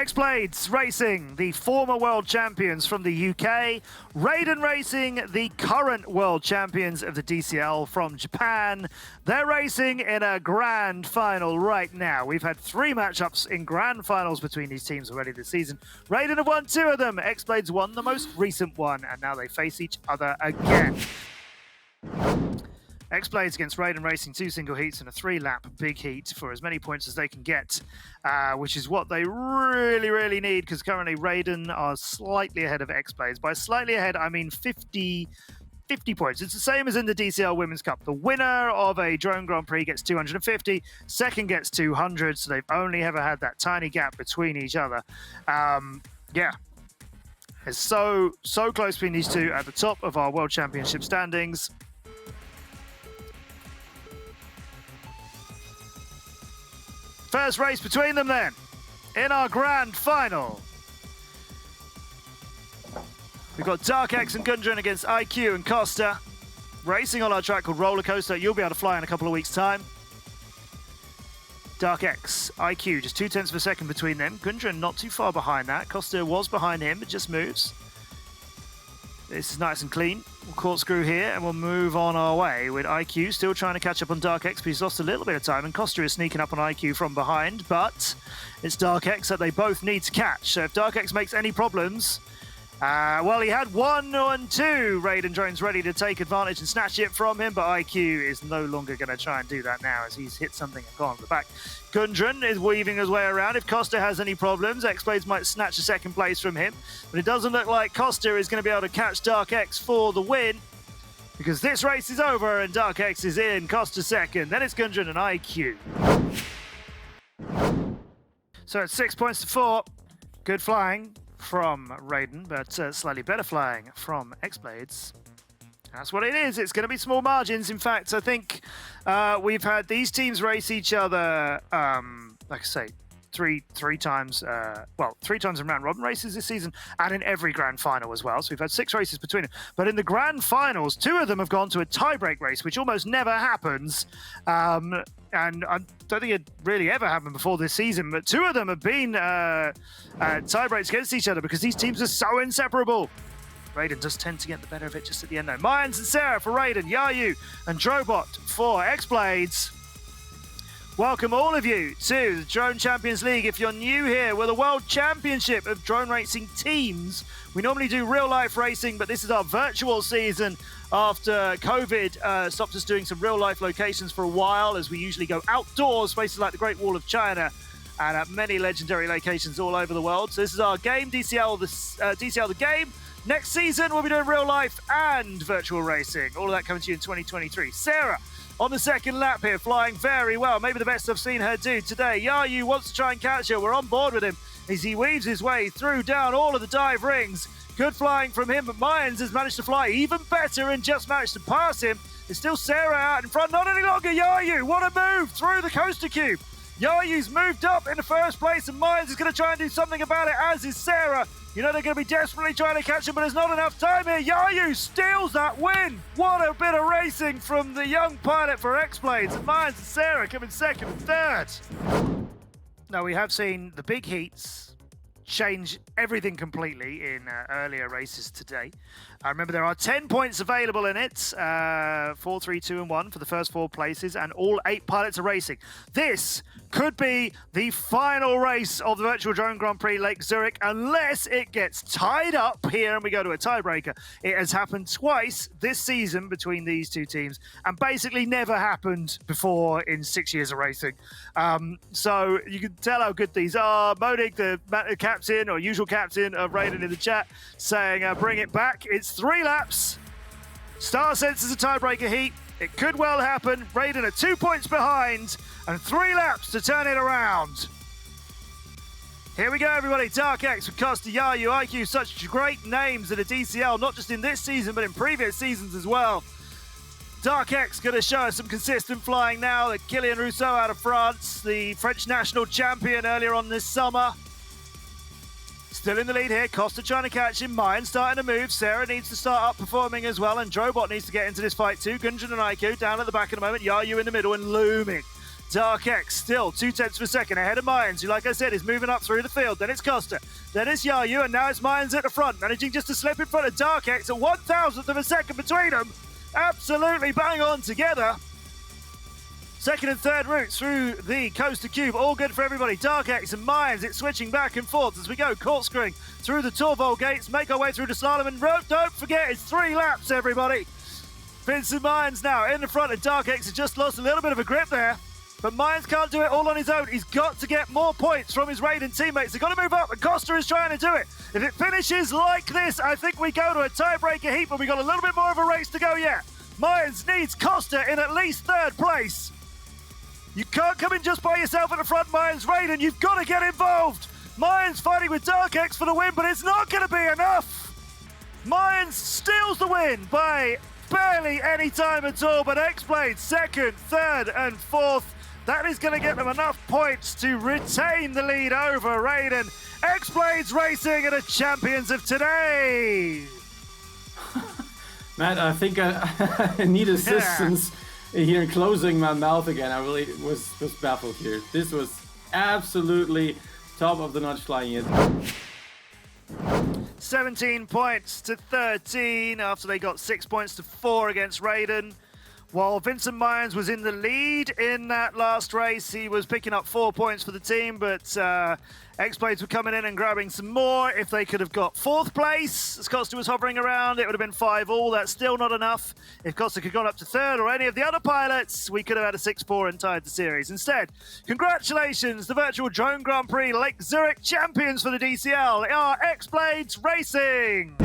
XBLADES Racing, the former world champions from the UK. Raiden Racing, the current world champions of the DCL from Japan. They're racing in a grand final right now. We've had 3 matchups in grand finals between these teams already this season. Raiden have won 2 of them. XBLADES won the most recent one, and now they face each other again. XBLADES against Raiden Racing, 2 single heats and a 3-lap big heat for as many points as they can get, which is what they really need, because currently Raiden are slightly ahead of XBLADES. By slightly ahead, I mean 50 points. It's the same as in the DCL Women's Cup. The winner of a Drone Grand Prix gets 250, second gets 200, so they've only ever had that tiny gap between each other. Yeah. It's so close between these two at the top of our World Championship standings. First race between them then, in our grand final. We've got Dark X and Gundren against IQ and Costa. Racing on our track called Roller Coaster. You'll be able to fly in a couple of weeks' time. Dark X, IQ, just 0.2 of a second between them. Gundren not too far behind that. Costa was behind him, but just moves. This is nice and clean. We'll corkscrew here and we'll move on our way with IQ still trying to catch up on Dark X, but he's lost a little bit of time, and Costa is sneaking up on IQ from behind, but it's Dark X that they both need to catch. So if Dark X makes any problems, well, he had 1 and 2 Raiden drones ready to take advantage and snatch it from him, but IQ is no longer going to try and do that now as he's hit something and gone to the back. Gundren is weaving his way around. If Costa has any problems, XBLADES might snatch a second place from him, but it doesn't look like Costa is going to be able to catch Dark X for the win, because this race is over and Dark X is in, Costa second, then it's Gundren and IQ. So it's 6 points to 4. Good flying from Raiden, but slightly better flying from XBLADES. That's what it is. It's going to be small margins. In fact, I think we've had these teams race each other, like I say, three times, well, 3 times in round robin races this season, and in every grand final as well. So we've had 6 races between them. But in the grand finals, 2 of them have gone to a tiebreak race, which almost never happens. And I don't think it really ever happened before this season, but 2 of them have been tie-breaks against each other because these teams are so inseparable. Raiden does tend to get the better of it just at the end though. Mayans and Sarah for Raiden, Yayu and Drobot for XBLADES. Welcome all of you to the Drone Champions League. If you're new here, we're the World Championship of Drone Racing Teams. We normally do real-life racing, but this is our virtual season after COVID stopped us doing some real-life locations for a while, as we usually go outdoors, places like the Great Wall of China, and at many legendary locations all over the world. So this is our game, DCL the game. Next season, we'll be doing real-life and virtual racing. All of that coming to you in 2023. Sarah on the second lap here, flying very well. Maybe the best I've seen her do today. Yayu wants to try and catch her. We're on board with him as he weaves his way through down all of the dive rings. Good flying from him, but Mayans has managed to fly even better and just managed to pass him. It's still Sarah out in front, not any longer Yayu. What a move through the coaster cube. Yayu's moved up in the first place, and Mayans is going to try and do something about it, as is Sarah. You know they're going to be desperately trying to catch him, but there's not enough time here. Yayu steals that win. What a bit of racing from the young pilot for XBLADES. And Mayans and Sarah coming second and third. Now, we have seen the big heats change everything completely in earlier races today. Remember, there are 10 points available in it. 4, 3, 2, and 1 for the first 4 places, and all 8 pilots are racing. This could be the final race of the Virtual Drone Grand Prix Lake Zurich, unless it gets tied up here and we go to a tiebreaker. It has happened twice this season between these 2 teams, and basically never happened before in 6 years of racing. So you can tell how good these are. Modig, the captain or usual captain of Raiden in the chat, saying bring it back. It's 3 laps. Star senses a tiebreaker heat. It could well happen. Raiden are 2 points behind and 3 laps to turn it around. Here we go, everybody. Dark X with Costa, Yayu, IQ, such great names in the DCL, not just in this season, but in previous seasons as well. Dark X going to show us some consistent flying now. Kylian Rousseau out of France, the French national champion earlier on this summer. Still in the lead here. Costa trying to catch him. Mayans starting to move. Sarah needs to start up performing as well. And Drobot needs to get into this fight too. Gundren and IQ down at the back at the moment. Yayu in the middle and looming. Dark X still 2/10 of a second ahead of Mayans, who, like I said, is moving up through the field. Then it's Costa, then it's Yayu, and now it's Mayans at the front, managing just to slip in front of Dark X at 1,000th of a second between them. Absolutely bang on together. Second and third routes through the Coaster Cube, all good for everybody. Dark X and Mayans, it's switching back and forth as we go corkscrewing through the Torvald gates, make our way through the slalom, and don't forget, it's 3 laps, everybody. Vincent Mayans now in the front, and Dark X has just lost a little bit of a grip there. But Mayans can't do it all on his own. He's got to get more points from his Raiden teammates. They've got to move up, and Costa is trying to do it. If it finishes like this, I think we go to a tiebreaker heat, but we've got a little bit more of a race to go yet. Mayans needs Costa in at least third place. You can't come in just by yourself at the front, Mayans. Raiden, you've got to get involved. Mayans fighting with Dark X for the win, but it's not going to be enough. Mayans steals the win by barely any time at all, but XBLADES second, third, and fourth. That is going to get them enough points to retain the lead over Raiden. XBLADES Racing are the champions of today. Matt, I think I need assistance here in closing my mouth again. I really was baffled here. This was absolutely top of the notch flying in. 17 points to 13 after they got 6 points to 4 against Raiden. While Vincent Mayans was in the lead in that last race, he was picking up 4 points for the team, but XBLADES were coming in and grabbing some more. If they could have got 4th place, as Costa was hovering around, it would have been 5-all. That's still not enough. If Costa could have gone up to 3rd or any of the other pilots, we could have had a 6-4 and tied the series. Instead, congratulations, the Virtual Drone Grand Prix Lake Zurich champions for the DCL are XBLADES Racing.